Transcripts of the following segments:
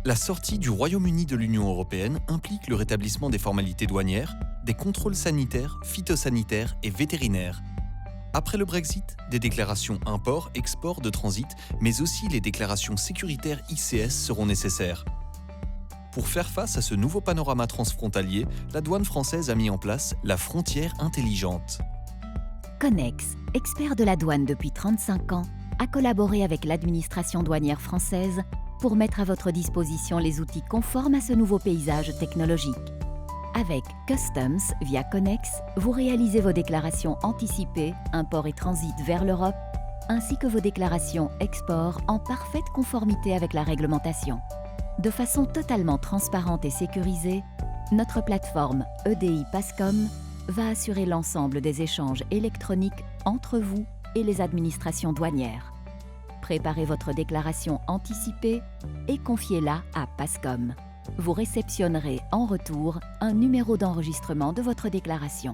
La sortie du Royaume-Uni de l'Union européenne implique le rétablissement des formalités douanières, des contrôles sanitaires, phytosanitaires et vétérinaires. Après le Brexit, des déclarations import, export de transit, mais aussi les déclarations sécuritaires ICS seront nécessaires. Pour faire face à ce nouveau panorama transfrontalier, la douane française a mis en place la frontière intelligente. Connex, expert de la douane depuis 35 ans, a collaboré avec l'administration douanière française pour mettre à votre disposition les outils conformes à ce nouveau paysage technologique. Avec Customs via Connex, vous réalisez vos déclarations anticipées, import et transit vers l'Europe, ainsi que vos déclarations export en parfaite conformité avec la réglementation. De façon totalement transparente et sécurisée, notre plateforme EDI Pascom va assurer l'ensemble des échanges électroniques entre vous et les administrations douanières. Préparez votre déclaration anticipée et confiez-la à Pascom. Vous réceptionnerez en retour un numéro d'enregistrement de votre déclaration.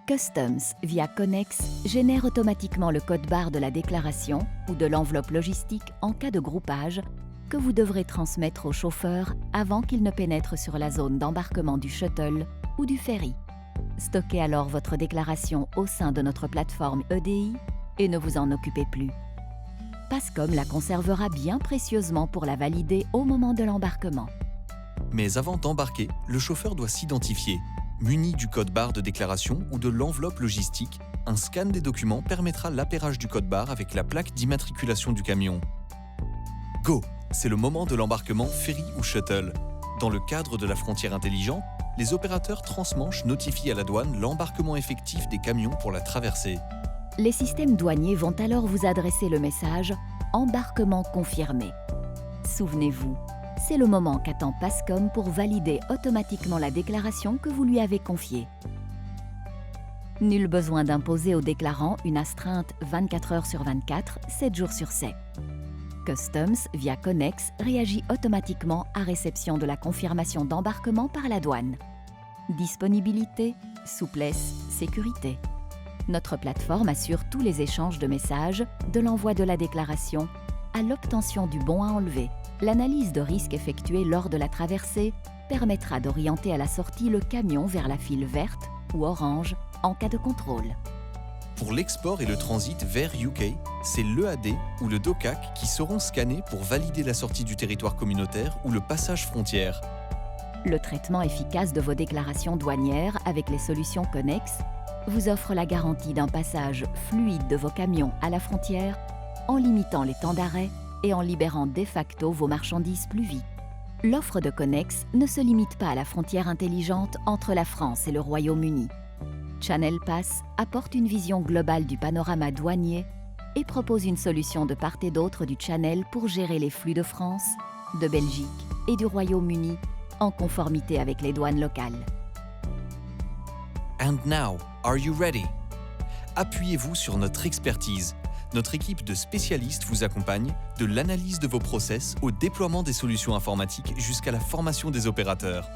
Customs via Connex génère automatiquement le code-barre de la déclaration ou de l'enveloppe logistique en cas de groupage que vous devrez transmettre au chauffeur avant qu'il ne pénètre sur la zone d'embarquement du shuttle ou du ferry. Stockez alors votre déclaration au sein de notre plateforme EDI et ne vous en occupez plus. Pascom la conservera bien précieusement pour la valider au moment de l'embarquement. Mais avant d'embarquer, le chauffeur doit s'identifier. Muni du code-barre de déclaration ou de l'enveloppe logistique, un scan des documents permettra l'appairage du code-barre avec la plaque d'immatriculation du camion. Go! C'est le moment de l'embarquement ferry ou shuttle. Dans le cadre de la frontière intelligente, les opérateurs transmanche notifient à la douane l'embarquement effectif des camions pour la traversée. Les systèmes douaniers vont alors vous adresser le message « Embarquement confirmé ». Souvenez-vous, c'est le moment qu'attend Pascom pour valider automatiquement la déclaration que vous lui avez confiée. Nul besoin d'imposer au déclarant une astreinte 24 heures sur 24, 7 jours sur 7. Customs, via Connex, réagit automatiquement à réception de la confirmation d'embarquement par la douane. Disponibilité, souplesse, sécurité. Notre plateforme assure tous les échanges de messages, de l'envoi de la déclaration à l'obtention du bon à enlever. L'analyse de risque effectuée lors de la traversée permettra d'orienter à la sortie le camion vers la file verte ou orange en cas de contrôle. Pour l'export et le transit vers UK, c'est l'EAD ou le DOCAC qui seront scannés pour valider la sortie du territoire communautaire ou le passage frontière. Le traitement efficace de vos déclarations douanières avec les solutions Connex vous offre la garantie d'un passage fluide de vos camions à la frontière en limitant les temps d'arrêt et en libérant de facto vos marchandises plus vite. L'offre de Connex ne se limite pas à la frontière intelligente entre la France et le Royaume-Uni. Channel Pass apporte une vision globale du panorama douanier et propose une solution de part et d'autre du Channel pour gérer les flux de France, de Belgique et du Royaume-Uni en conformité avec les douanes locales. And now, are you ready? Appuyez-vous sur notre expertise. Notre équipe de spécialistes vous accompagne de l'analyse de vos process au déploiement des solutions informatiques jusqu'à la formation des opérateurs.